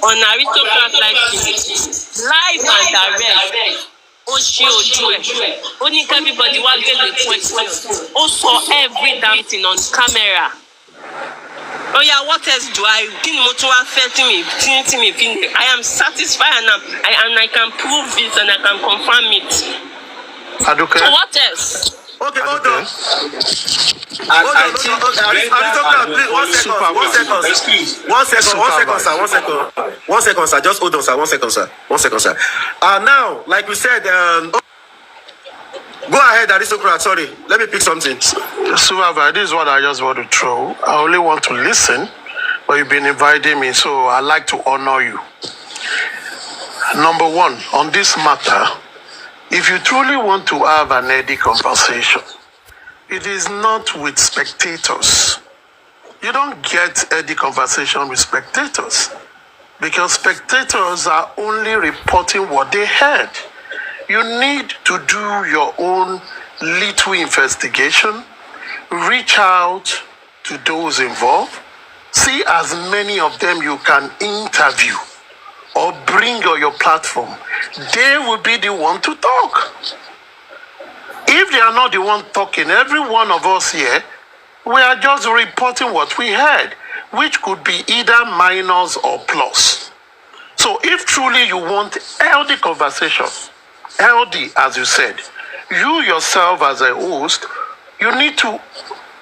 on Aristocrat Live TV, live and direct. Ó ṣe ojú ẹ̀. Ó ní kí everybody wá gbègbè question. Ó sọ every damn thing on camera. Oh yeah, what else do I? I am satisfied and I can prove it and I can confirm it. Aduke. So what else? Okay, hold on. One second, sir. Just hold on, sir. 1 second, sir. 1 second, sir. Now, like we said, go ahead, Aristocrat. Sorry, let me pick something. Suava, this is what I just want to throw. I only want to listen, but you've been inviting me, so I like to honor you. Number one, on this matter, if you truly want to have an healthy conversation, it is not with spectators. You don't get healthy conversation with spectators, because spectators are only reporting what they heard. You need to do your own little investigation, reach out to those involved, see as many of them you can interview or bring on your platform. They will be the one to talk. If they are not the one talking, every one of us here, we are just reporting what we heard, which could be either minus or plus. So if truly you want healthy conversation, healthy, as you said, you yourself as a host, you need to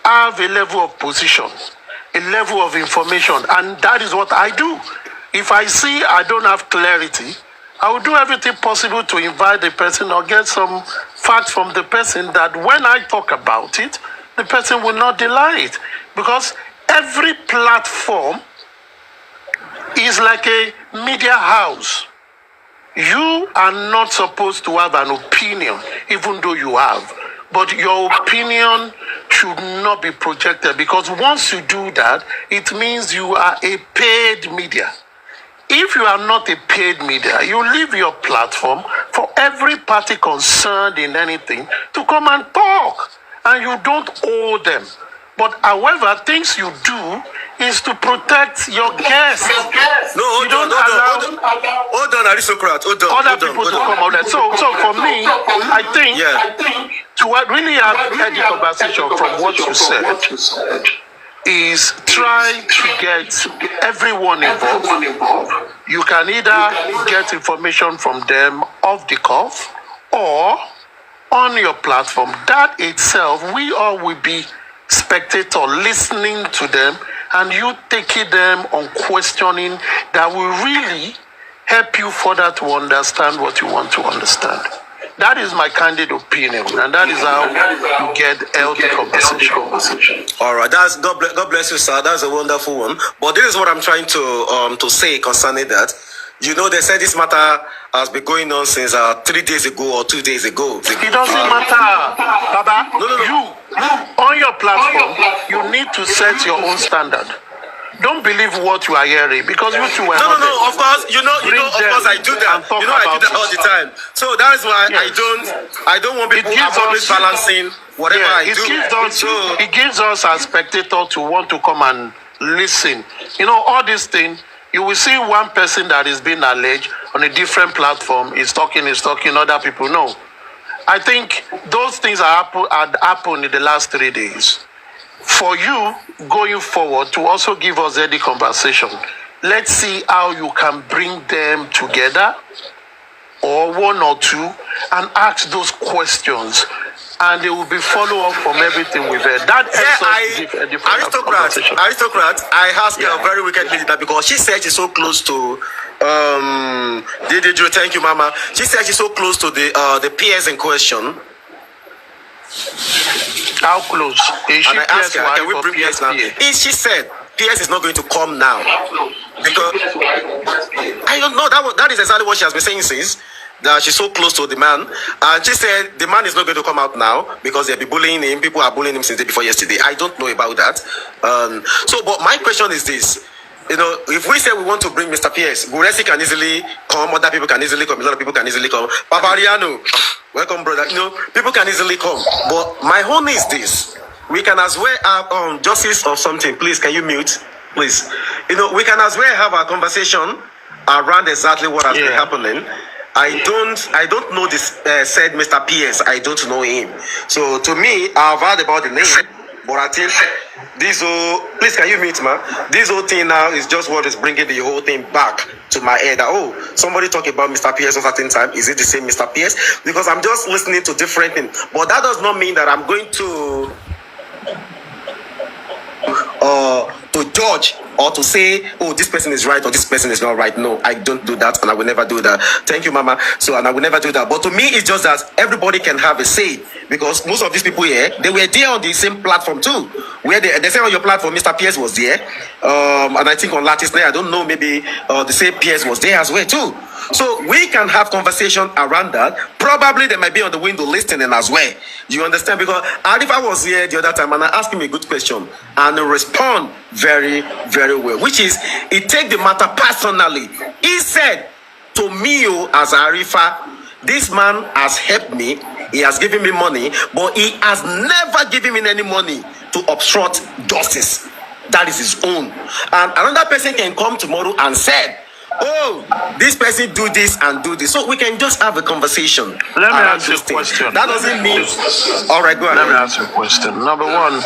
have a level of position, a level of information, and that is what I do. If I see I don't have clarity, I will do everything possible to invite the person or get some facts from the person that when I talk about it, the person will not deny it. Because every platform is like a media house. You are not supposed to have an opinion, even though you have. But your opinion should not be projected, because once you do that, it means you are a paid media. If you are not a paid media, you leave your platform for every party concerned in anything to come and talk, and you don't owe them. But however, things you do is to protect your guests. No, hold on, Aristocrat. Hold on. Other people to come out there. So for me, I think to really have healthy conversation from what you said is try to get everyone involved. You can either get information from them off the cuff or on your platform. That itself, we all will be spectator listening to them, and you taking them on questioning that will really help you further to understand what you want to understand. That is my candid opinion, and that is how you get healthy conversation. All right, God bless you, sir. That's a wonderful one. But this is what I'm trying to say concerning that. You know, they said this matter has been going on since 3 days ago or 2 days ago. It doesn't matter, Baba. No. You, on your platform, you need to set your own standard. Don't believe what you are hearing, because you two were not there. Of course, of course I do that. I do that all the time. So that is why I don't want people always balancing whatever I do. It gives us as spectator to want to come and listen. All these things, you will see one person that is being alleged on a different platform is talking, other people know. I think those things had happened in the last 3 days. For you, going forward, to also give us any conversation, let's see how you can bring them together, or one or two, and ask those questions. And they will be follow-up from everything we've heard. That helps us give a different Aristocrat, I asked her very wickedly that because she said she's so close to thank you, Mama. She said she's so close to the peers in question. How close? Is she asked her, can we bring PS now? She said PS is not going to come now. Because I don't know, that is exactly what she has been saying since. That she's so close to the man, and she said the man is not going to come out now because they'll be bullying him. People are bullying him since the day before yesterday. I don't know about that. But my question is this: if we say we want to bring Mr. PS, Bùrst can easily come, other people can easily come, a lot of people can easily come. Papariano, welcome, brother. People can easily come. But my own is this: we can as well have justice or something. Please, can you mute? please. You know, we can as well have a conversation around exactly what has been happening. I don't know this said Mr. PS. I don't know him. So to me, I've heard about the name, but I think this whole, please can you mute, man? This whole thing now is just what is bringing the whole thing back to my head. Oh, somebody talk about Mr. PS at a certain time. Is it the same Mr. PS? Because I'm just listening to different things. But that does not mean that I'm going to judge or to say, oh, this person is right or this person is not right. No, I don't do that, and I will never do that. Thank you, Mama. So, and I will never do that. But to me, it's just that everybody can have a say, because most of these people here, they were there on the same platform too. Where they say on your platform, Mr. PS was there, and I think on Lattice Night, I don't know, maybe the same PS was there as well too. So we can have conversation around that. Probably they might be on the window listening as well. You understand? Because Arifa was here the other time and I asked him a good question and he respond very, very well. Which is, he take the matter personally. He said to me as Arifa, this man has helped me. He has given me money, but he has never given me any money to obstruct justice. That is his own. And another person can come tomorrow and say, oh, this person do this and do this. So we can just have a conversation. Let me ask you a question. That doesn't mean... All right, go ahead. Let me ask you a question. Number one,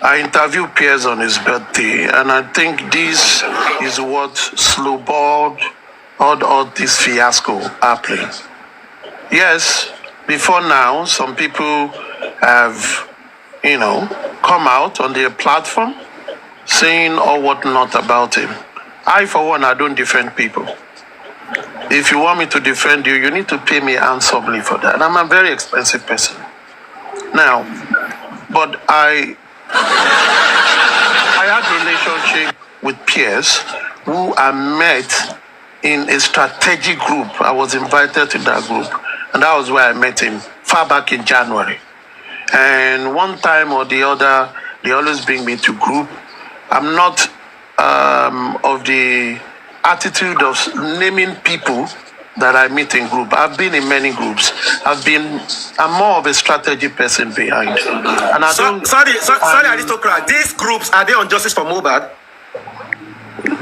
I interviewed Piers on his birthday, and I think this is what snowballed all this fiasco happening. Yes, before now, some people have, come out on their platform saying or whatnot about him. I, for one, I don't defend people. If you want me to defend you, you need to pay me handsomely for that. I'm a very expensive person. Now, but I had a relationship with Piers, who I met in a strategic group. I was invited to that group, and that was where I met him, far back in January. And one time or the other, they always bring me to group. I'm not of the attitude of naming people that I meet in group. I've been in many groups. I'm more of a strategy person behind. And I don't. Sorry, aristocrat. These groups, are they on Justice for Mohbad?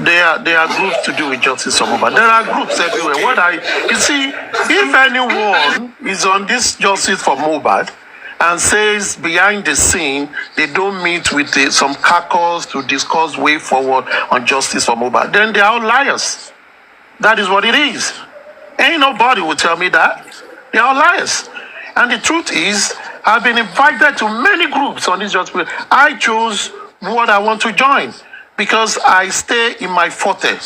They are groups to do with Justice for Mohbad. There are groups everywhere. You see, if anyone is on this Justice for Mohbad and says behind the scene they don't meet with some caucus to discuss way forward on Justice for Mohbad, then they are all liars. That is what it is. Ain't nobody will tell me that. They are all liars. And the truth is, I've been invited to many groups on this Justice. I chose what I want to join because I stay in my forte.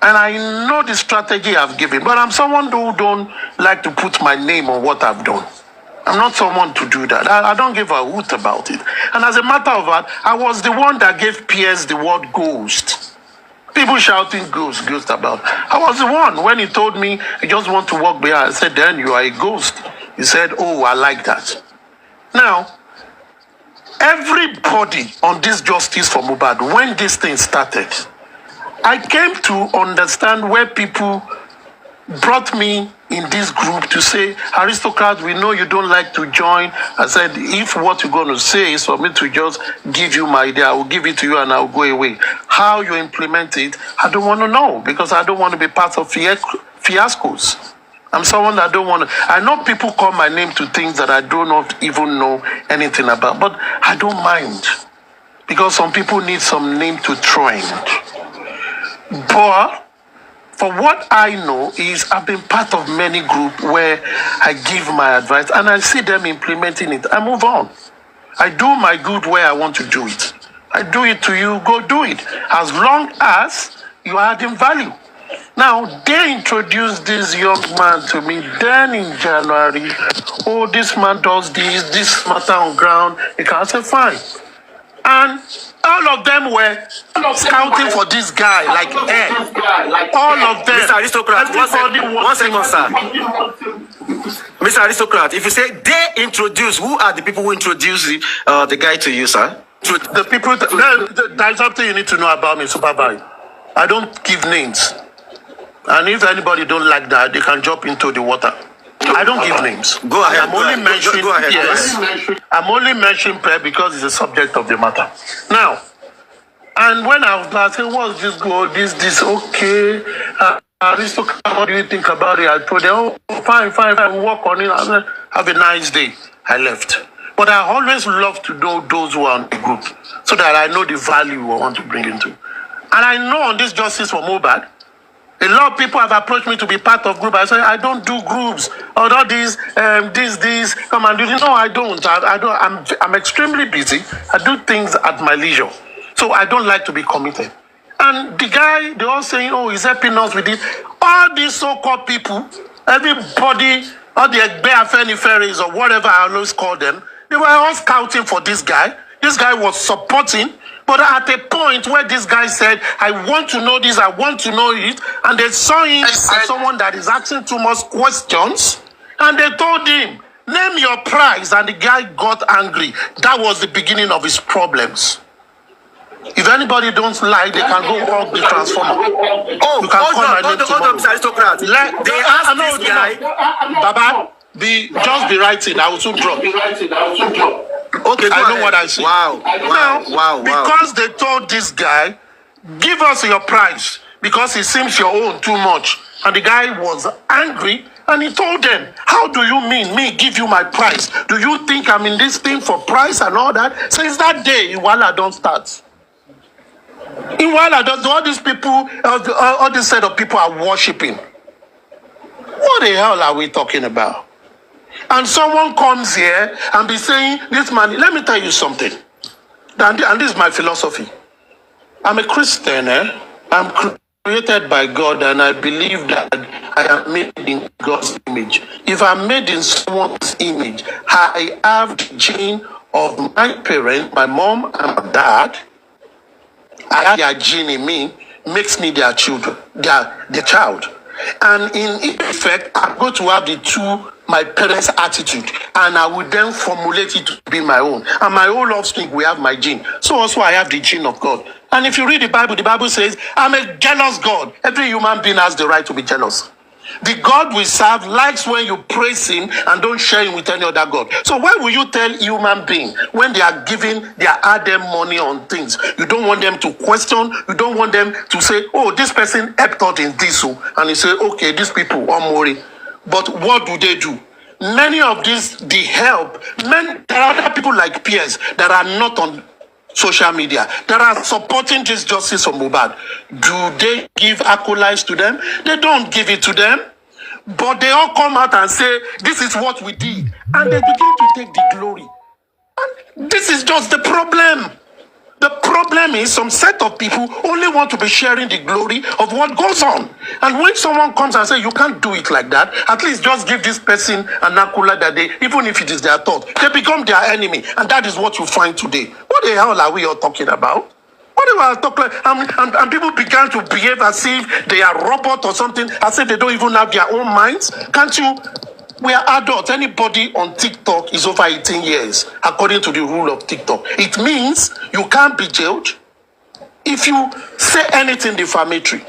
And I know the strategy I've given, but I'm someone who don't like to put my name on what I've done. I'm not someone to do that. I don't give a hoot about it. And as a matter of fact, I was the one that gave Piers the word ghost. People shouting ghost about. I was the one when he told me he just want to walk behind. I said, then you are a ghost. He said, oh, I like that. Now, everybody on this Justice for Mohbad, when this thing started, I came to understand where people brought me in this group to say, aristocrats, we know you don't like to join. I said, if what you're going to say is for me to just give you my idea, I will give it to you and I'll go away. How you implement it, I don't want to know, because I don't want to be part of fiascos. I'm someone that don't want to. I know people call my name to things that I do not even know anything about, but I don't mind, because some people need some name to trend. But for what I know is I've been part of many groups where I give my advice and I see them implementing it. I move on. I do my good where I want to do it. I do it to you, go do it. As long as you are adding value. Now, they introduced this young man to me then in January. Oh, this man does this matter on ground. I said, fine. And all of them were scouting for this guy like all of them. Mr. Aristocrat, one second, sir. Mr. Aristocrat, if you say they introduce, who are the people who introduce the guy to you, sir? The people, there's something you need to know about me, Supervisor. I don't give names. And if anybody don't like that, they can jump into the water. I don't give names. Go ahead. I'm only mentioning, yes. I'm only mentioning prayer because it's the subject of the matter. Now, And when I was saying, what's this go? This, okay. What do you think about it? I told them, oh, fine, we'll work on it. I said, have a nice day. I left. But I always love to know those who are in the group so that I know the value I want to bring into. And I know on this Justice for Mohbad, a lot of people have approached me to be part of group. I say, I don't do groups. Or all this, come and do this. No, I don't. I'm extremely busy. I do things at my leisure. So I don't like to be committed. And the guy, they're all saying, oh, he's helping us with it. All these so-called people, everybody, all the Gbas or whatever I always call them, they were all scouting for this guy. This guy was supporting. But at a point where this guy said, I want to know this, I want to know it, and they saw him as someone that is asking too much questions, and they told him, name your price, and the guy got angry. That was the beginning of his problems. If anybody don't like, they can go off the transformer. Oh, you can hold on, aristocrat. They asked this guy, Baba, just be writing. I will soon drop. Okay, I know what I see. Wow. Because they told this guy, give us your price because it seems your own too much. And the guy was angry and he told them, how do you mean me give you my price? Do you think I'm in this thing for price and all that? Since that day, Wàhàla don't start. In Wàhàla, all these people, all this set of people are worshipping. What the hell are we talking about? And someone comes here and be saying, this man, let me tell you something. And this is my philosophy. I'm a Christian. I'm created by God and I believe that I am made in God's image. If I'm made in someone's image, I have the gene of my parents, my mom and my dad. I have their gene in me, makes me their children, their child. And in effect, I'm going to have my parents' attitude, and I will then formulate it to be my own. And my whole offspring will have my gene. So also I have the gene of God. And if you read the Bible says, I'm a jealous God. Every human being has the right to be jealous. The God we serve likes when you praise him and don't share him with any other God. So why will you tell human being when they are giving their hard-earned money on things? You don't want them to question. You don't want them to say, oh, this person helped out in this. And you say, okay, these people are more. But what do? Many of these, the help, there are other people like peers that are not on social media that are supporting this Justice for Mohbad. Do they give accolades to them? They don't give it to them. But they all come out and say, this is what we did. And they begin to take the glory. And this is just the problem. The problem is some set of people only want to be sharing the glory of what goes on. And when someone comes and says, you can't do it like that, at least just give this person an accolade that they, even if it is their thought, they become their enemy. And that is what you find today. What the hell are we all talking about? What are we talking about? And people began to behave as if they are robots or something, as if they don't even have their own minds. Can't you? We are adults. Anybody on TikTok is over 18 years, according to the rule of TikTok. It means you can't be jailed if you say anything defamatory.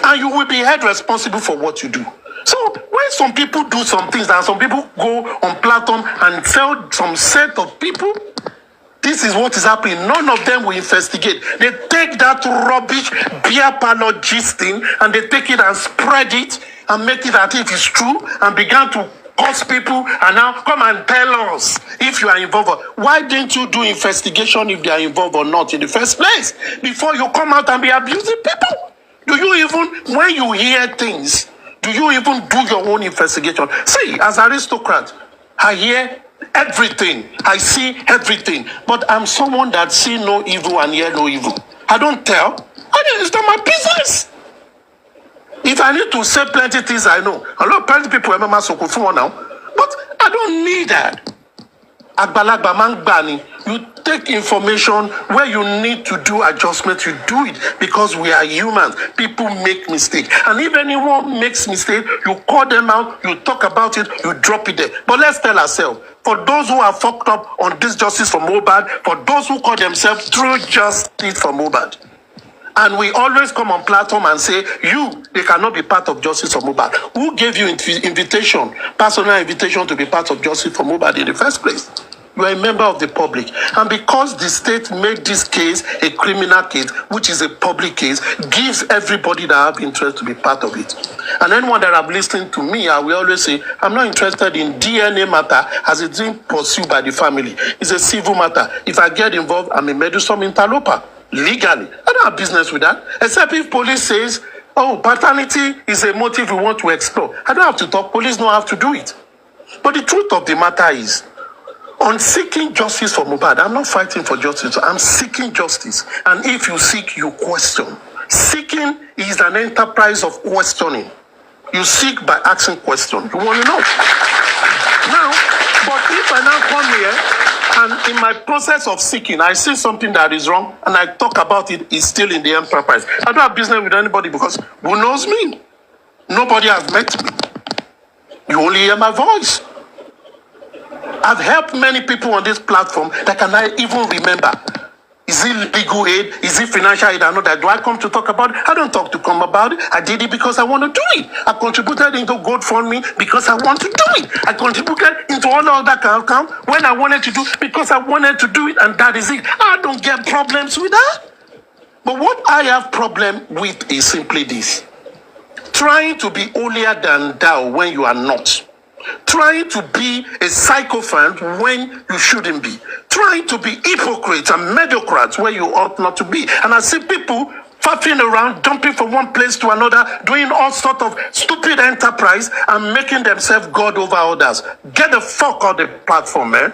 And you will be held responsible for what you do. So when some people do some things and some people go on platform and tell some set of people, this is what is happening, none of them will investigate. They take that rubbish beer parlor gisting and they take it and spread it and make it as if it's true and began to cause people and now come and tell us if you are involved. Why didn't you do investigation if they are involved or not in the first place before you come out and be abusing people? Do you even, when you hear things, do you even do your own investigation? See, as an aristocrat, I hear everything. I see everything. But I'm someone that see no evil and hear no evil. I don't tell. It's not my business. If I need to say plenty things, I know. A lot of plenty people remember Sokofun now. But I don't need that. Agbalagba Mangbani. You take information where you need to do adjustment, you do it because we are humans. People make mistakes. And if anyone makes mistake, you call them out, you talk about it, you drop it there. But let's tell ourselves, for those who are fucked up on this Justice for Mohbad, for those who call themselves True Justice for Mohbad, and we always come on platform and say, they cannot be part of Justice for Mohbad. Who gave you invitation, personal invitation to be part of Justice for Mohbad in the first place? You are a member of the public. And because the state made this case a criminal case, which is a public case, gives everybody that have interest to be part of it. And anyone that have listened to me, I will always say, I'm not interested in DNA matter as it's being pursued by the family. It's a civil matter. If I get involved, I'm a meddlesome interloper. Legally. I don't have business with that. Except if police says, oh, paternity is a motive we want to explore. I don't have to talk. Police don't have to do it. But the truth of the matter is, on seeking justice for Mohbad, I'm not fighting for justice. I'm seeking justice. And if you seek, you question. Seeking is an enterprise of questioning. You seek by asking questions. You want to know. Now, but if I now come here, and in my process of seeking, I see something that is wrong, and I talk about it, it's still in the enterprise. I don't have business with anybody because who knows me? Nobody has met me. You only hear my voice. I've helped many people on this platform that can I even remember. Is it legal aid? Is it financial aid? I know that. Do I come to talk about it? I don't talk to come about it. I did it because I want to do it. I contributed into GoFundMe because I want to do it. I contributed into all of that account when I wanted to do it because I wanted to do it, and that is it. I don't get problems with that. But what I have problem with is simply this. Trying to be holier than thou when you are not. Trying to be a sycophant when you shouldn't be. Trying to be hypocrites and mediocrats where you ought not to be. And I see people faffing around, jumping from one place to another, doing all sort of stupid enterprise and making themselves God over others. Get the fuck out of the platform, man.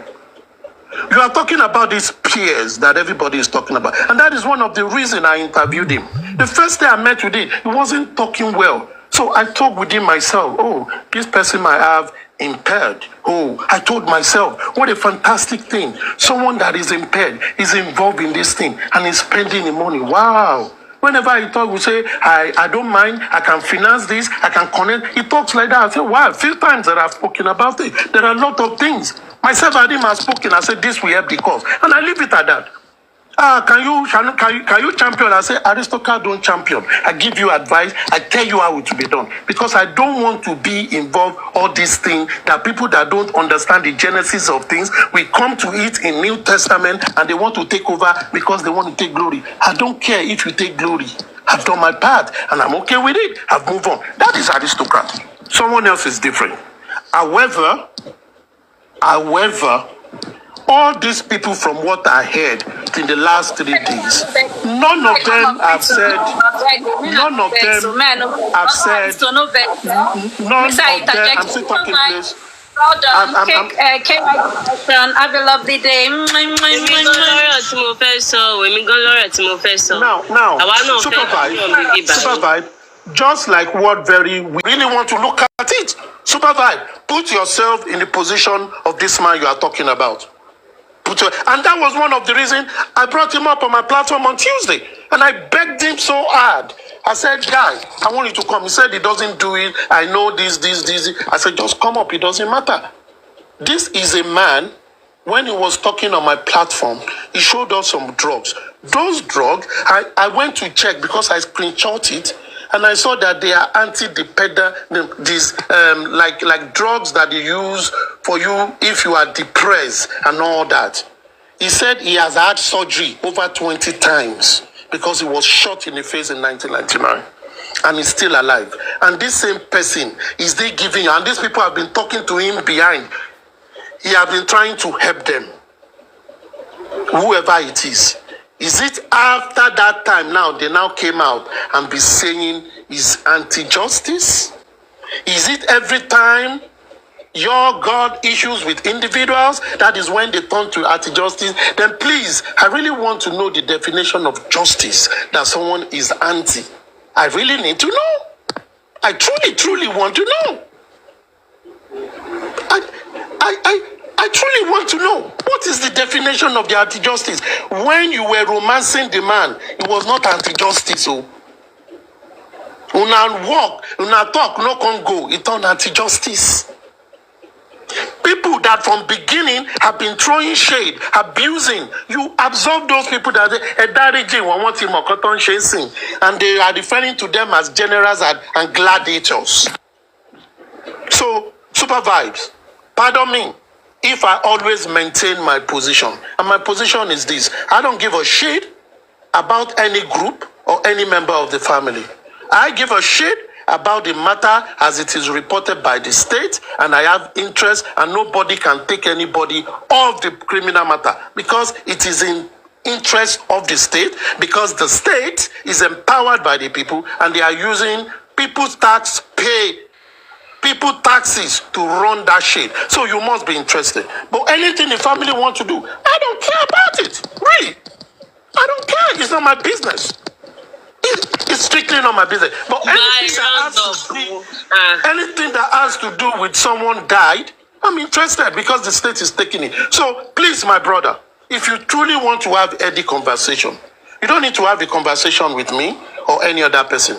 You are talking about these peers that everybody is talking about. And that is one of the reasons I interviewed him. The first day I met with him, he wasn't talking well. So I talked with him myself. Oh, this person might have impaired. Oh, I told myself, what a fantastic thing. Someone that is impaired is involved in this thing and is spending the money. Wow. Whenever he talks, we say, I don't mind, I can finance this, I can connect. He talks like that. I say, wow, a few times that I've spoken about it. There are a lot of things. Myself and him have spoken. I said, this will help the cause. And I leave it at that. Can you champion? I say, aristocrat don't champion. I give you advice. I tell you how it to be done. Because I don't want to be involved all these things that people that don't understand the genesis of things will come to it in New Testament and they want to take over because they want to take glory. I don't care if you take glory. I've done my part and I'm okay with it. I've moved on. That is aristocrat. Someone else is different. However, all these people from what I heard in the last 3 days, none of them have said, I'm still talking, please. Well done. Have a lovely day. Now, Super Vibe, just like what we really want to look at it. Super Vibe, put yourself in the position of this man you are talking about. And that was one of the reasons I brought him up on my platform on Tuesday. And I begged him so hard. I said, guy, I want you to come. He said he doesn't do it. I know this. I said, just come up. It doesn't matter. This is a man, when he was talking on my platform, he showed us some drugs. Those drugs, I went to check because I screenshot it. And I saw that they are antidepressant, these like drugs that they use for you if you are depressed and all that. He said he has had surgery over 20 times because he was shot in the face in 1999. And he's still alive. And this same person is they giving you, and these people have been talking to him behind. He has been trying to help them. Whoever it is. Is it after that time now, they now came out and be saying is anti-justice? Is it every time your God issues with individuals, that is when they turn to anti-justice? Then please, I really want to know the definition of justice that someone is anti. I really need to know. I truly want to know. I truly want to know what is the definition of the anti-justice. When you were romancing the man, it was not anti-justice. So, una walk, una talk, no can go. It's not anti-justice. People that from beginning have been throwing shade, abusing. You absorb those people that and they are referring to them as generals and gladiators. So, Super Vibes, pardon me. if I always maintain my position. And my position is this: I don't give a shit about any group or any member of the family. I give a shit about the matter as it is reported by the state, and I have interest, and nobody can take anybody off the criminal matter because it is in interest of the state, because the state is empowered by the people and they are using people's taxes to run that shit. So you must be interested. But anything the family want to do, I don't care about it. Really. I don't care. It's not my business. It's strictly not my business. But anything that has to do with someone died, I'm interested because the state is taking it. So please, my brother, if you truly want to have any conversation, you don't need to have a conversation with me or any other person.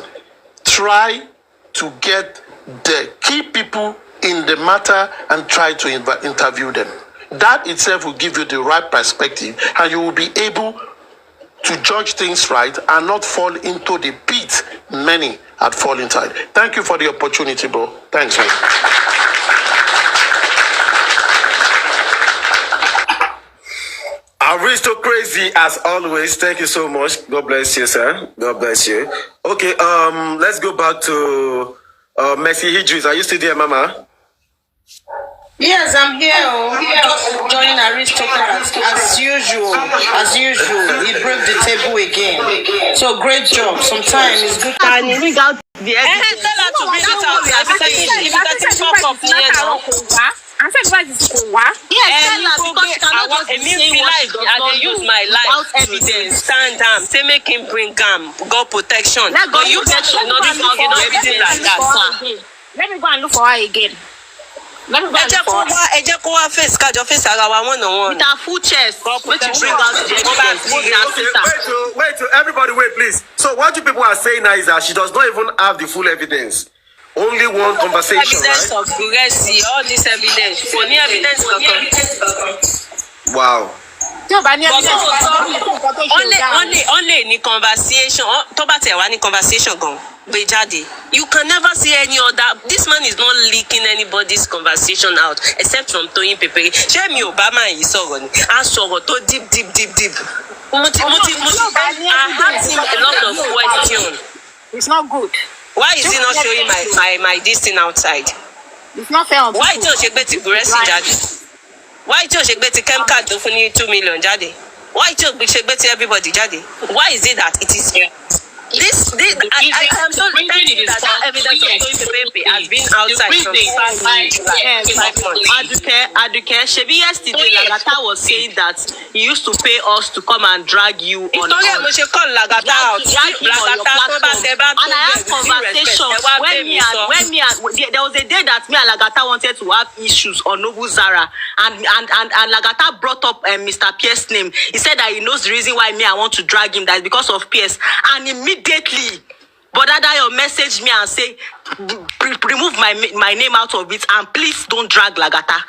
Try to get the key people in the matter and try to interview them. That itself will give you the right perspective, and you will be able to judge things right and not fall into the pit many had fallen inside. Thank you for the opportunity, bro. Thanks, man. Aristocracy as always. Thank you so much. God bless you, sir. God bless you. Okay, let's go back to Mercy Hidris. Are you still there, Mama? Yes, I'm here. Just joining Aristocrat as usual. He broke the table again. So great job. Sometimes it's good to bring out the evidence. Tell her to bring it out. If you can fuck up here now. I said, why is it what? Yes, tell her because she cannot just be saying what she does not do. I use my life to stand down. Say make him bring God protection. But you get to not do everything like that, sir. Let me go and look for her again. Let me go and look for her. Face one-on-one. With her full chest. Which you bring out the evidence. Wait, everybody wait, please. So what you people are saying now is that she does not even have the full evidence. Only one conversation, evidence right? Of Bùrst, all this evidence. For new evidence, wow. Only in conversation. Conversation gone. You can never see any other. This man is not leaking anybody's conversation out except from Toyin Pepere. Shame Obama and Isoro. I saw to deep. I asked him a lot of questions. It's not good. Why is he not showing my this thing outside? It's not fair on people. Why don't you get Bùrst Jadi? Why don't you get Kemka to 2 million Jadi? Why don't you get everybody Jadi? Why is it that it is here? I am so telling that evidence of Toyin has been outside from 5 months. Aduke, Shebi yesterday Lagata was saying that he used to pay us to come and drag you on. And I had conversation there was a day that me and Lagata wanted to have issues on Nobu Zara, and Lagata brought up Mr. Pierce's name. He said that he knows the reason why I want to drag him, that is because of Pierce. And immediately, Bodadayo messaged me and say, remove my name out of it, and please don't drag Lagata.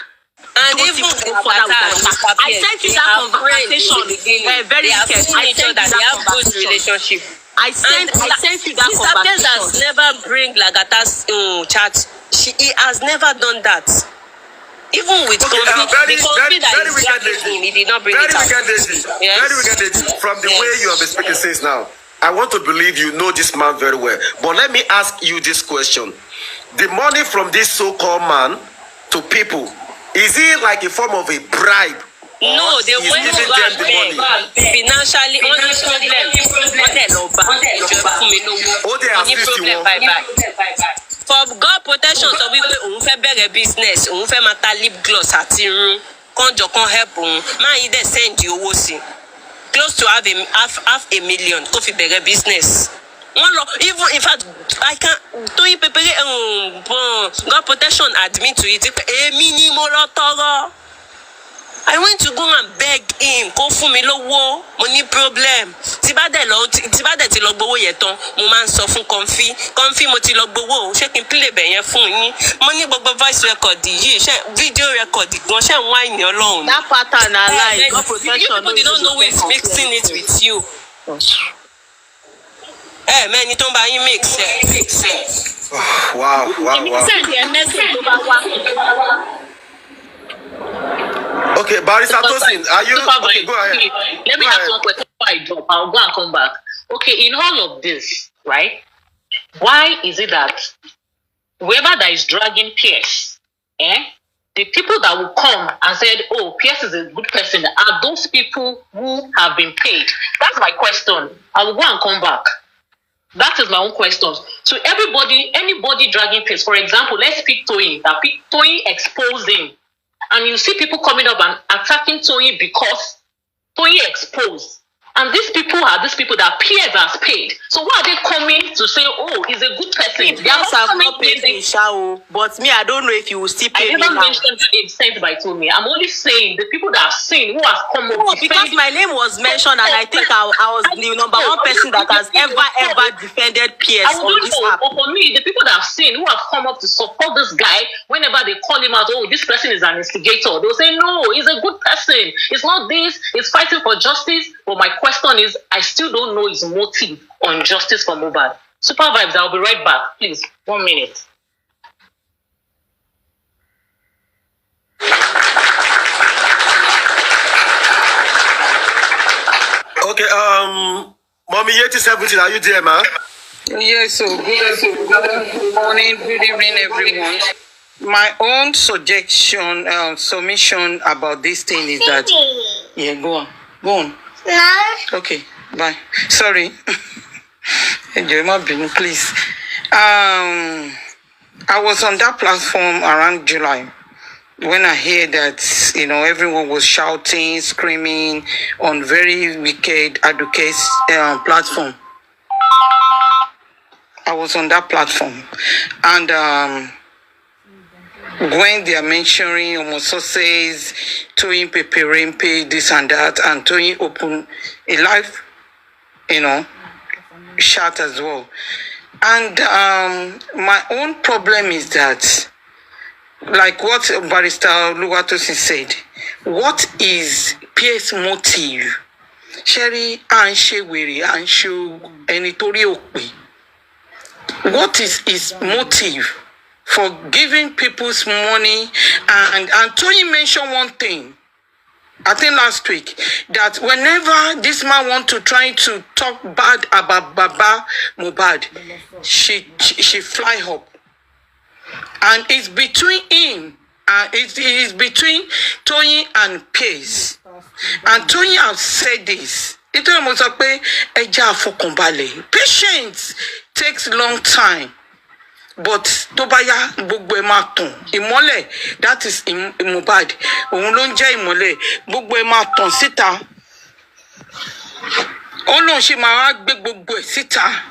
And even I sent you that conversation. Very wicked. I sent that they have good relationship. I sent you that conversation. Mr. Pierce has never bring Lagata's chat. He has never done that. Even with very wicked lady. He did not bring it out. Very wicked lady. From the way you have been speaking since now, I want to believe you know this man very well. But let me ask you this question. The money from this so-called man to people, is it like a form of a bribe? No, they went to them the money. Financially, only problem. For God protection, so we will better business, we will make lip gloss at room. Can't help man, they send you close to half a million coffee better business. Even in fact, I can't Toyin Pepere God protection admit to it. A minimum I went to go and beg him. Go for me lowo, money problem. Tibade ti lọ gbowo yẹn tán. Mo máa ń sọ fún Comfy mo ti lọ gbowo. Ṣé kí n play bẹ̀ yẹn fún yín? Mo ní gbogbo voice record yìí, ṣé video record gan ṣé ń wá ìní Ọlọ́run. That pattern na lie. God protection. You people don't know who is mixing it with you. Many tó ń bá yín mix Wow. Send a message to Yawa. Okay, Barrister Tosin, are you okay? Go ahead. Let me ask one question before I drop. I'll go and come back. Okay, in all of this, right? Why is it that whoever that is dragging Pierce, the people that will come and said, "Oh, Pierce is a good person," are those people who have been paid? That's my question. I will go and come back. That is my own question. So anybody dragging Pierce, for example, let's pick Toyin. That Toyin exposed him. And you see people coming up and attacking Toyin because Toyin exposed. And these people are these people that Pierce has paid. So why are they coming to say, "Oh, he's a good person"? They are not coming to say, but me, I don't know if you will still pay me now. I never mentioned it sent by Tomi. I'm only saying the people that have seen who have come up. Because my name was mentioned, and I think I was the number one person that has ever defended Pierce on this app. But for me, the people that have seen who have come up to support this guy, whenever they call him out, "Oh, this person is an instigator," they'll say, "No, he's a good person. It's not this. He's fighting for justice." But my question is, I still don't know his motive on justice for Mohbad. Super Vibes, I'll be right back. Please, 1 minute. Okay, Mommy Yeti 17, are you there, man? Yes, so good morning, good evening, everyone. My own suggestion, submission about this thing is that, yeah, go on. No. Okay, bye. Sorry. Please. I was on that platform around July when I heard that, everyone was shouting, screaming on very wicked advocates platform. I was on that platform. And when they are mentioning homosources, Toyin Peperimpe, this and that, and Toyin open a live, chat as well. And my own problem is that, like what Barrister Luwatosin said, what is Pierce's motive? Sherry and Shewiri and Shu Enitori Okpe. What is his motive for giving people's money? And Toyin mentioned one thing, I think last week, that whenever this man wants to try to talk bad about Baba Mohbad, she fly up. And it's between him, it is between Toyin and Pierce. And Toyin has said this. Patience takes long time. But Tobaya gbogbo ẹ máa tàn ìmọ́lẹ̀, that is Mohbad, òun ló ń jẹ́ ìmọ́lẹ̀, gbogbo ẹ máa tàn síta. Ó lóun ṣe máa gbé gbogbo ẹ̀ síta.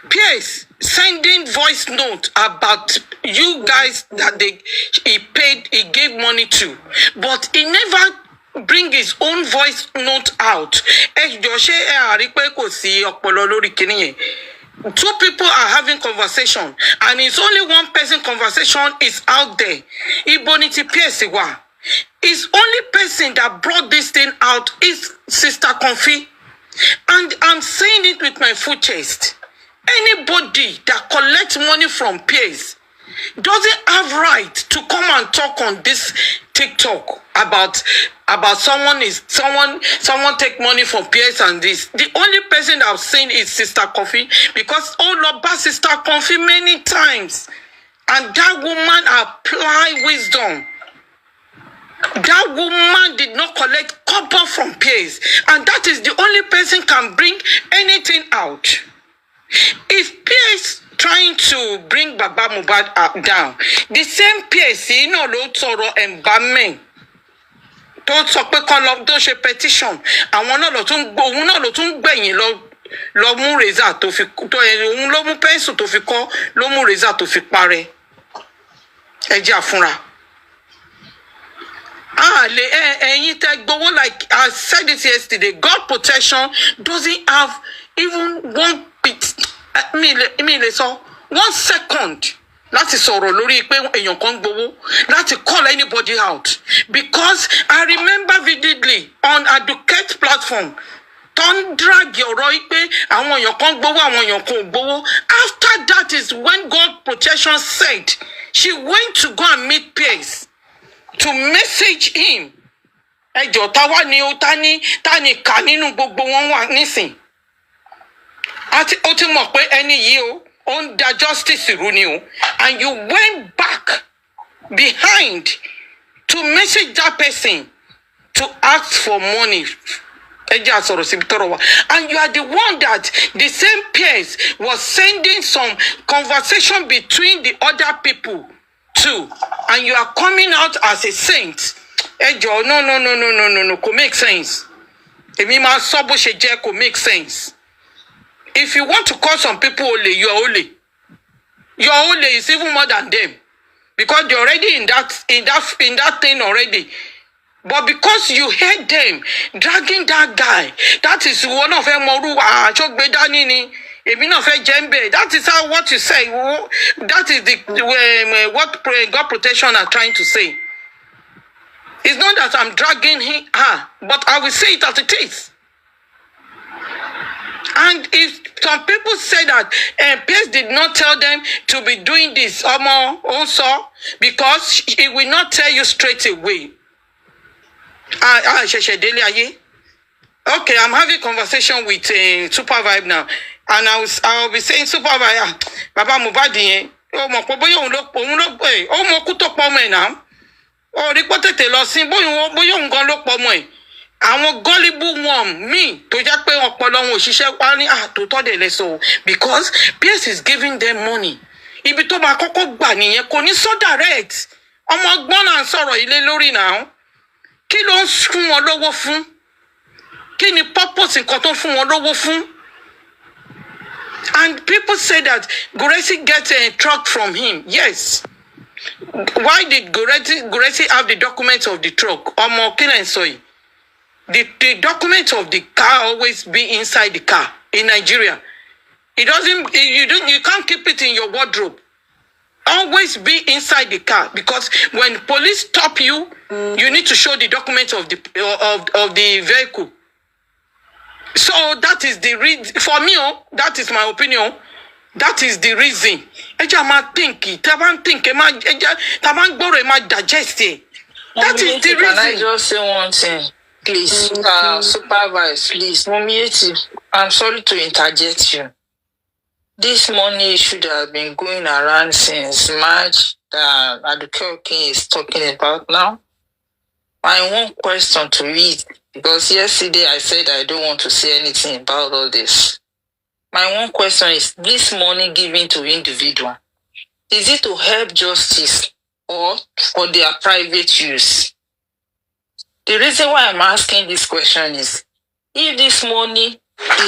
Pierce sending voice note about you guys that he gave money to, but he never bring his own voice note out. Ẹ jọ̀ọ́ ṣé ẹ àrí pé kò sí ọpọlọ lórí kinní yẹn. Two people are having conversation, and it's only one person conversation is out there. Iboniti Pierce wa. It's only person that brought this thing out is Sister Comfy. And I'm saying it with my full chest. Anybody that collects money from Pierce doesn't have right to come and talk on this TikTok about someone take money from Pierce and this. The only person I've seen is Sister Coffee, because all about Sister Coffee many times, and that woman apply wisdom. That woman did not collect copper from Pierce, and that is the only person can bring anything out. If Pierce trying to bring Baba Mohbad down, the same Pierce, ló sọ̀rọ̀ embalming, tó sọ pé kán lọ tó ṣe petition, àwọn náà ló tún gbẹ̀yìn lọ mú razor tó fi òun ló mú pencil tó fi kọ́, ló mú razor tó fi parẹ́. Ẹ jẹ́ àfúnra. Ẹ̀yin tẹ́ gbowó, like I said it yesterday, God protection doesn't have even one bit. Me le sọ 1 second láti sọ̀rọ̀ lórí pé èèyàn kan gbowó, láti call anybody out, because I remember vividly on Advocate platform don't drag your right pé àwọn èèyàn kan gbowó, àwọn èèyàn kan gbowó. After that is when God protection said she went to go and meet Pierce. to message him. Ẹjọ́ táwa ni ó tani kà nínú gbogbo wọn wà nísìn. Àti ó ti mọ̀ pé ẹni yìí o, ó ń da justice rú ni o. And you went back behind to message that person to ask for money. And you are the one that the same peers was sending some conversation between the other people too. And you are coming out as a saint. Ejo, no, could make sense. Could make sense. If you want to call some people only, you are only. Your only is even more than them. Because you're already in that thing already. But because you hate them, dragging that guy, that is one of them. That is how what you say. That is what God protection are trying to say. It's not that I'm dragging her, but I will say it as it is. And if some people say that PS did not tell them to be doing this, also because he will not tell you straight away. Okay, I'm having a conversation with Supervibe now, and I will be saying Supervibe, Baba Mubadi, àwọn gullible one me tó jẹ́ pé ọpọlọ wọn ò ṣiṣẹ́ wá ní àtòtọ́ dẹ̀ lẹ́sọ̀ because PS is giving them money. Ibi tó máa kọ́kọ́ gbà nìyẹn kò ní sọ direct. Ọmọ ọgbọ́n náà ń sọ̀rọ̀ ilé lórí náà. Kí ló ń fún wọn lówó fún? Kí ni purpose nǹkan tó fún wọn lówó fún? And people say that Guresi gets a truck from him. Yes. Why did Guresi have the documents of the truck? Ọmọ kí lẹ́ ń sọ yìí? The document of the car always be inside the car in Nigeria. It doesn't. You can't keep it in your wardrobe. Always be inside the car because when police stop you, you need to show the document of the vehicle. So that is the reason for me. That is my opinion. That is the reason. Digest it. That is the reason. Can I just say one thing? Please, supervise, please. Mumieti, I'm sorry to interject you. This money should have been going around since March that Aduke King is talking about now. My one question to read, because yesterday I said I don't want to say anything about all this. My one question is, this money given to individual, is it to help justice or for their private use? The reason why I'm asking this question is, if this money is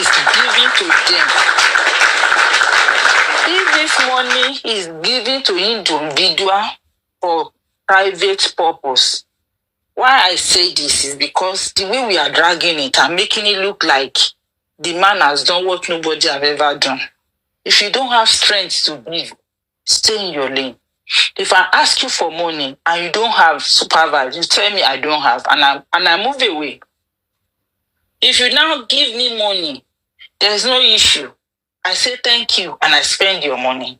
given to them, if this money is given to individual for private purpose, why I say this is because the way we are dragging it and making it look like the man has done what nobody have ever done. If you don't have strength to give, stay in your lane. If I ask you for money and you don't have supervise, you tell me I don't have, and I move away. If you now give me money, there's no issue. I say thank you and I spend your money.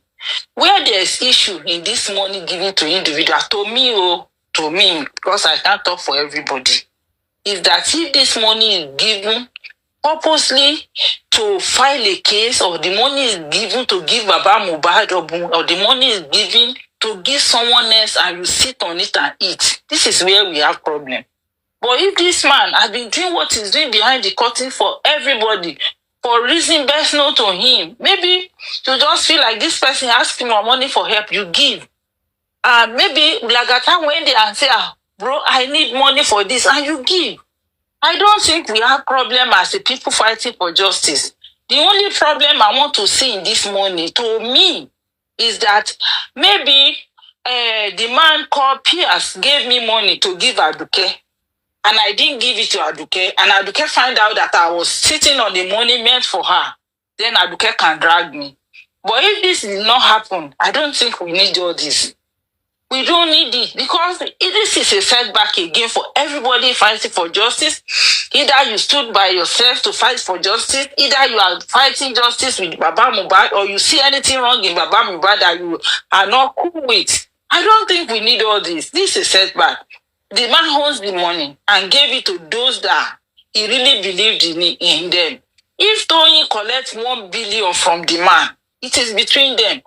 Where there's issue in this money given to individual, to me, because I can't talk for everybody, is that if this money is given purposely to file a case, or the money is given to give Baba Mubad, or the money is given to give someone else and you sit on it and eat, this is where we have problem. But if this man has been doing what he's doing behind the curtain for everybody, for reason best known to him, maybe you just feel like this person asking for money for help, you give. Maybe Lagata went there and say, bro, I need money for this, and you give. I don't think we have problem as a people fighting for justice. The only problem I want to see in this money, to me, is that maybe the man called Pierce gave me money to give Aduke, and I didn't give it to Aduke, and Aduke find out that I was sitting on the money meant for her, then Aduke can drag me. But if this did not happen, I don't think we need all this. We don't need it, because this is a setback again for everybody fighting for justice. Either you stood by yourself to fight for justice, either you are fighting justice with Baba Mubad, or you see anything wrong in Baba Mubad that you are not cool with. I don't think we need all this. This is setback. The man owns the money and gave it to those that he really believed in them. If Tony collects 1 billion from the man, it is between them.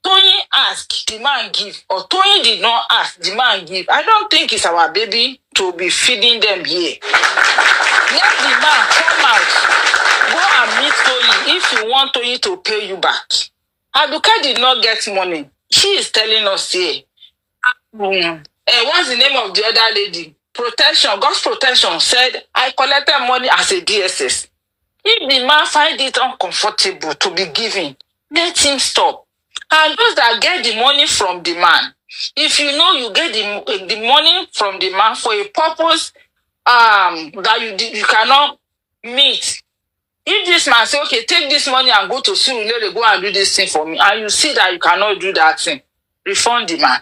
Tony asked, the man give, or Tony did not ask, the man give. I don't think it's our baby to be feeding them here. Let the man come out, go and meet Tony if you want Tony to pay you back. Aduka did not get money. She is telling us here. What's the name of the other lady? Protection, God's protection said, I collected money as a DSS. If the man find it uncomfortable to be given, let him stop. And those that get the money from the man, if you know you get the money from the man for a purpose that you cannot meet. If this man say, okay, take this money and go to Surulere, go and do this thing for me, and you see that you cannot do that thing, refund the man.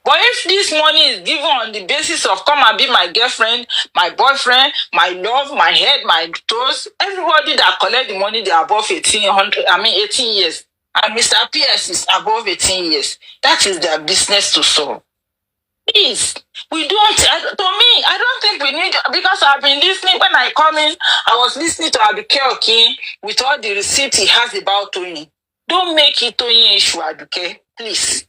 But if this money is given on the basis of come and be my girlfriend, my boyfriend, my love, my head, my toes, everybody that collect the money, they are above 18 years. And Mr. PS is above 18 years. That is their business to solve. Please, we don't, to me, I don't think we need, because I've been listening, when I come in, I was listening to Aduke Okin with all the receipts he has about Tony. Don't make it Tony issue, Aduke, please.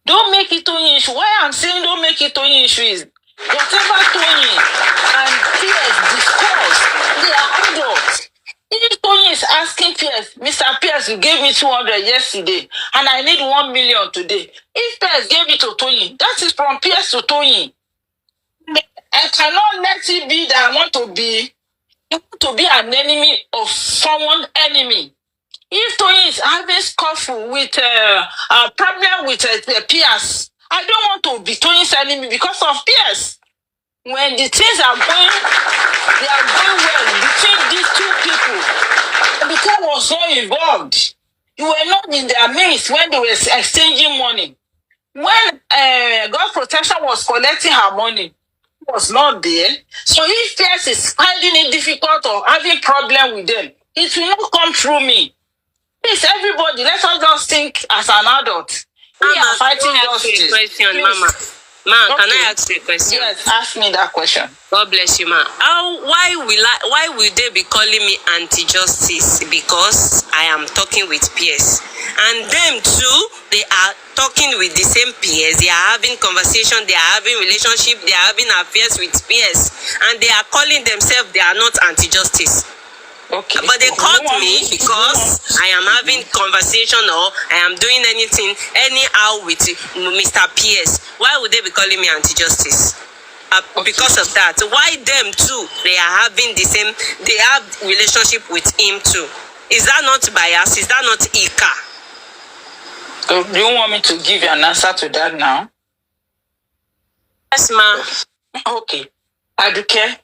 Don't make it Tony issue. Why I'm saying don't make it Tony issue is whatever Tony and PS discuss, they are adults. If Tony is asking PS, Mr. PS, you gave me 200 yesterday, and I need 1 million today. If PS gave it to Tony, that is from PS to Tony. I cannot let it be that I want to be an enemy of someone's enemy. If Tony is having scuffle with a problem with PS, I don't want to be Tony's enemy because of PS. When the things are going, they are going well between these two people. Because was not involved. You were not in their midst when they were exchanging money. When God's protection was collecting her money, it was not there. So if PS is finding it difficult or having problem with them, it will not come through me. Please, everybody, let us just think as an adult. We are fighting justice. Question, Mama. Ma, okay. Can I ask you a question? Yes, ask me that question. God bless you, ma. Why will they be calling me anti-justice? Because I am talking with peers. And them too, they are talking with the same peers. They are having conversation, they are having relationship, they are having affairs with peers. And they are calling themselves, they are not anti-justice. Okay. But they called me because I am having conversation or I am doing anything anyhow with Mr. PS. Why would they be calling me anti-justice? Because of that. Why them too? They are having the same. They have relationship with him too. Is that not bias? Is that not Ika? So do you want me to give you an answer to that now? Yes, ma'am. Okay. Aduke.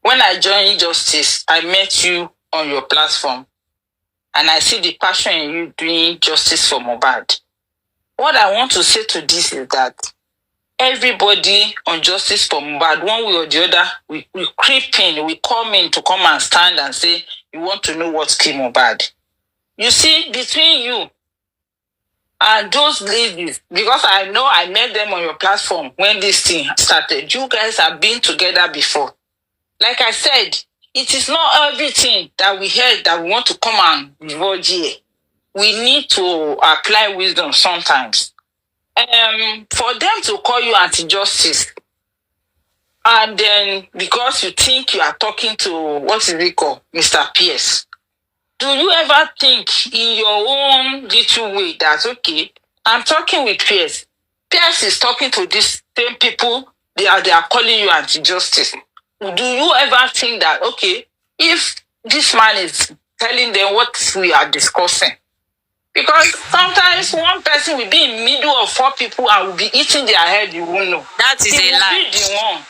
When I joined Justice, I met you on your platform, and I see the passion in you doing justice for Mohbad. What I want to say to this is that everybody on Justice for Mohbad, one way or the other, we creep in, we come in to come and stand and say, you want to know what's killed Mohbad. You see, between you and those ladies, because I know I met them on your platform when this thing started, you guys have been together before. Like I said, it is not everything that we heard that we want to come and divulge here. We need to apply wisdom sometimes. For them to call you anti-justice, and then because you think you are talking to, what is it called, Mr. PS, do you ever think in your own little way that, okay, I'm talking with PS. PS is talking to these same people, they are calling you anti-justice. Do you ever think that, okay, if this man is telling them what we are discussing? Because sometimes one person will be in the middle of 4 people and will be eating their head, you won't know. That is a lie. Be the one.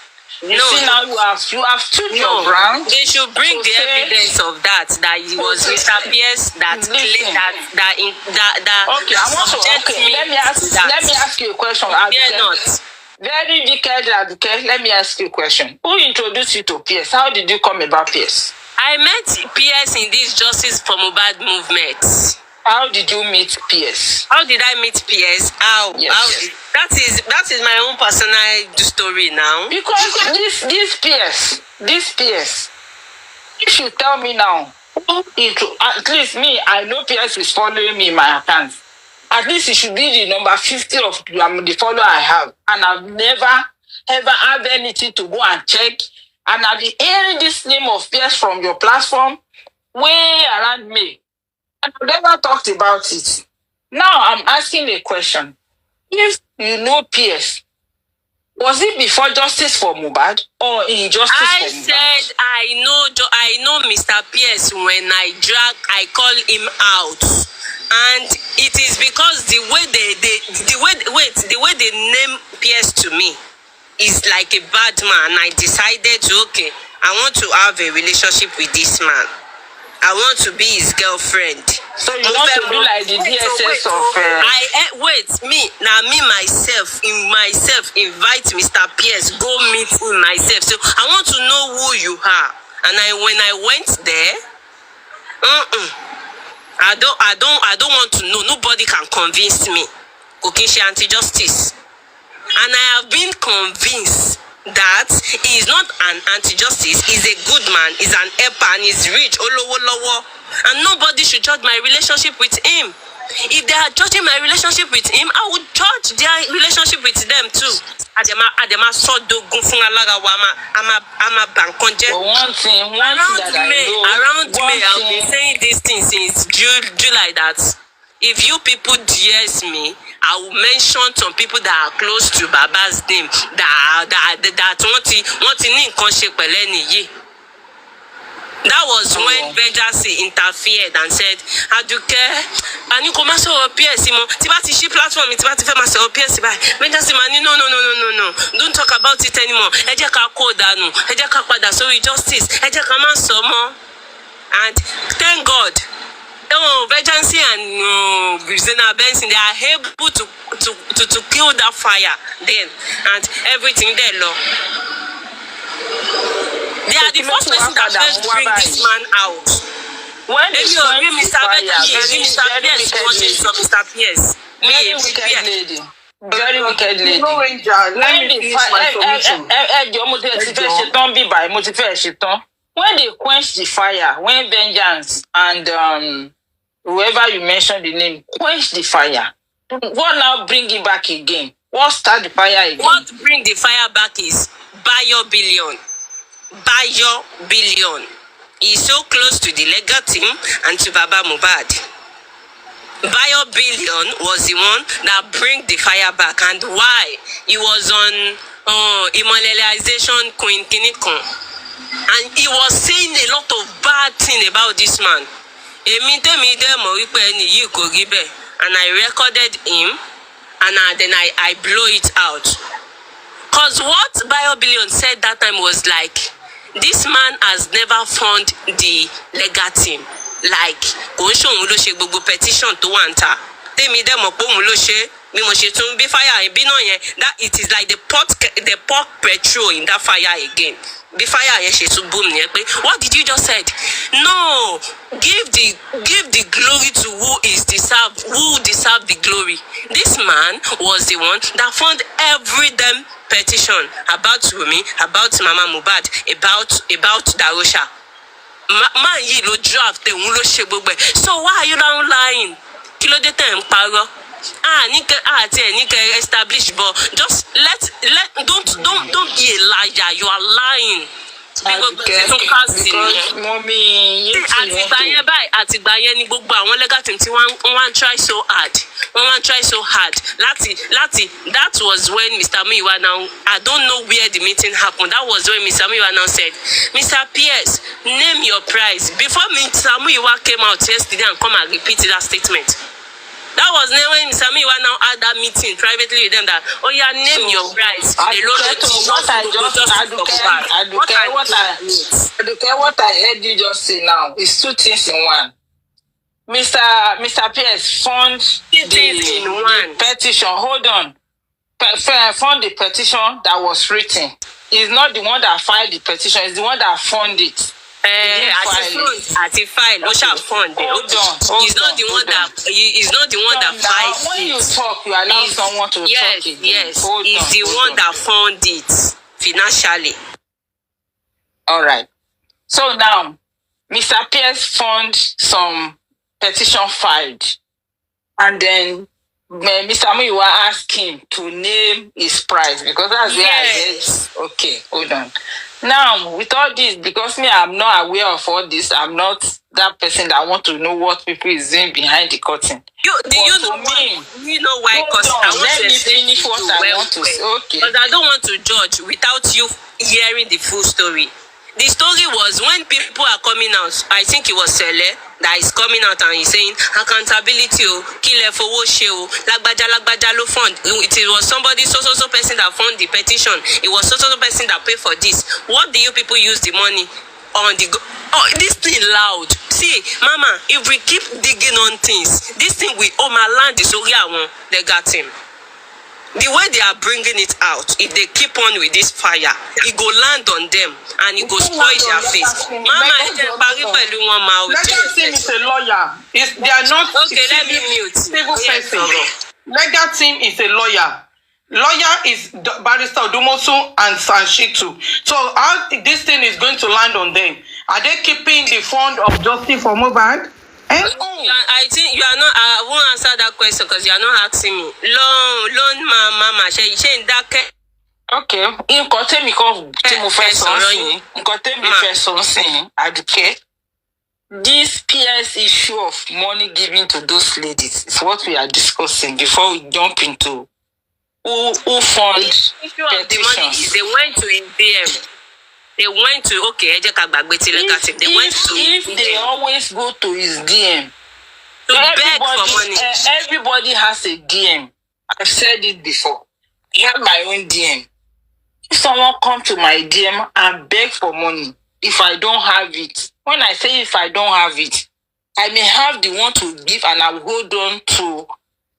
You see now you have stood your ground. They should bring the evidence of that it was Mr. Pierce that claimed that okay, I want to let me ask you a question. Very wicked, let me ask you a question. Who introduced you to PS? How did you come about PS? I met PS in this Justice for Mohbad movement. How did you meet PS? How did I meet PS? How? Yes, How yes. that is my own personal story now. Because this PS, if you tell me now, at least me, I know PS is following me in my account. At least it should be the number 50 of the follower I have. And I've never, ever had anything to go and check. And I've been hearing this name of PS from your platform way around me. And I've never talked about it. Now I'm asking a question. If you know PS, was it before justice for Mohbad or injustice I for Mohbad? said I know Mr. PS when I call him out, and it is because the way they name PS to me is like a bad man. I decided to I want to have a relationship with this man. I want to be his girlfriend. So you want to do like the DSS of... me myself invite Mr. Pierce, go meet him myself. So I want to know who you are. And when I went there, I don't want to know. Nobody can convince me. She anti-justice. And I have been convinced that he is not an anti-justice, he's a good man, he's an helper, and he's rich, and nobody should judge my relationship with him. If they are judging my relationship with him, I would judge their relationship with them too. One thing that around me, I've been saying these things since July that if you people DS me, I will mention some people that are close to Baba's name that want to That was when Benjamin interfered and said, Aduke, and you come so PS, Tibati she platform, Tibati famous PS. Benjamin, no. Don't talk about it anymore. So we justice. And thank God. Vacancy and Benson, they are able to kill that fire then, and everything there, Lord. They are the first person that first bring this man out. When Mr. Pierce, very wicked lady. Very wicked lady. When they quench the fire, when Vengeance and whoever you mentioned the name, quench the fire. What now bring it back again? What start the fire again? What bring the fire back is Bayo Billion. He's so close to the legal team and to Baba Mohbad. Bayo Billion was the one that bring the fire back, and why? He was on immortalization Queen Kinikon. And he was saying a lot of bad things about this man. And I recorded him, and then I blow it out. Because what Bayo Billion said that time was like, this man has never found the legal team. Like, petition to wanta. That it is like the pot petrol in that fire again. What did you just say? No, give the glory to who deserve the glory. This man was the one that found every damn petition about Wunmi, about Mama Mohbad, about Darosha. Man, you lo draft the wulo shebogbe. So why are you now lying? Kilo de time paro. Nika establish, but just don't be a liar. You are lying. Because mommy, try so hard. That was when Mr. Muiwa now, I don't know where the meeting happened. That was when Mr. Muiwa now said, Mr. Pierce, name your price. Before Mr. Muiwa came out yesterday and come and repeated that statement. That was when Mr. Muiwa now had that meeting privately with them that, name your price. What I heard you just say now is two things in one. Mr. Pierce found the petition. Hold on. Found the petition that was written. He's not the one that filed the petition. He's the one that found it. Àti file, ó ṣà fund. Hold on. He's not the one that fights when it. you talk, you allow someone to talk again. Yes, he's the one that fund it financially. All right. So now, Mr. Pierce found some petition filed, and then Mr. Muyiwa asked him to name his price because that's where I said, okay, hold on. Now, with all this, because me, I'm not aware of all this, I'm not that person that want to know what people is doing behind the curtain. You know why? Because I want to finish what I want to say. Okay. Because I don't want to judge without you hearing the full story. The story was when people are coming out, I think it was Sele that is coming out and he's saying accountability, kile fowo she, lagbaja lo fund. It was somebody so person that fund the petition. It was so person that paid for this. What do you people use the money on the this thing loud. See, Mama, if we keep digging on things, this thing my land is only they got him. The way they are bringing it out, if they keep on with this fire, it go land on them and it go spoil their face. Mama, legal team is a lawyer. They are not okay. Let me mute. Civil person. Legal team is a lawyer. Lawyer is Barrister Odumosu and Shitu. So how this thing is going to land on them? Are they keeping the fund of justice for Mohbad? I think you are not. I won't answer that question because you are not asking me. Loan, mama. She in that. Okay. Nǹkan tẹ́mi kan tí mo fẹ́ sọ sí. Nǹkan tẹ́mi fẹ́ sọ sí. Aduke. This PS issue of money given to those ladies is what we are discussing before we jump into who fund petitions. The issue of the money is they went to his DM. They went to If they always go to his DM, to beg for money. Everybody has a DM. I've said it before. I have my own DM. If someone come to my DM and beg for money, if I don't have it, when I say if I don't have it, I may have the one to give and I will hold on to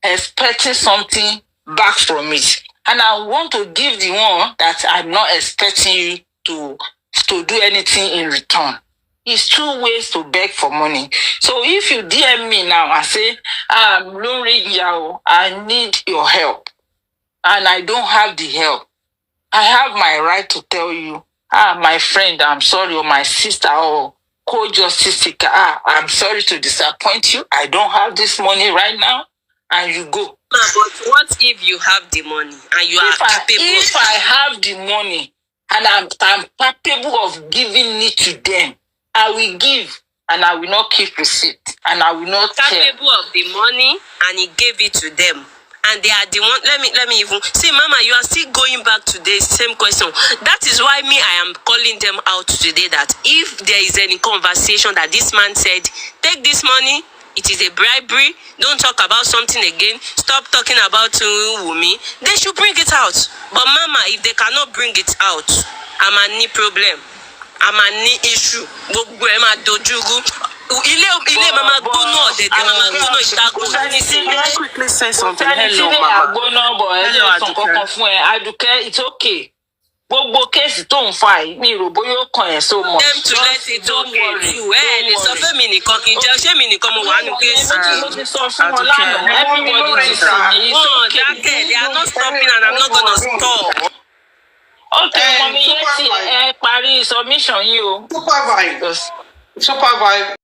expecting something back from it. And I want to give the one that I'm not expecting you to do anything in return. It's 2 ways to beg for money. So if you DM me now and say, Lori Yawa, I need your help, and I don't have the help, I have my right to tell you, my friend, I'm sorry, or my sister, or co-justice seeker, I'm sorry to disappoint you. I don't have this money right now, and you go. But what if you have the money and you are capable? If I have the money and I'm capable of giving it to them, I will give and I will not keep receipt and I will not capable of the money and he gave it to them. And they are the one. Let me even see, Mama. You are still going back to the same question. That is why I am calling them out today. That if there is any conversation that this man said, take this money. It is a bribery. Don't talk about something again. Stop talking about Wunmi. They should bring it out. But Mama, if they cannot bring it out, I'm a knee problem. I'm a knee issue. Mama go no, they Mama go no itago. Can I quickly say something? Hello, Mama. Aduke, it's okay. Gbogbo case tó ń fa yìí mi rò bóyá ó kàn ẹ́ so much. Them to let it okay too. Lè sọ fún mi nìkan kì í jẹ́ ṣé mi nìkan mo wà nínú case. Mo ti sọ fún wọn lánàá. Everybody is saying it's okay. They are not stopping and I'm not gonna stop. Okay, Mami, yẹn ti parí submission yìí o. Supervise.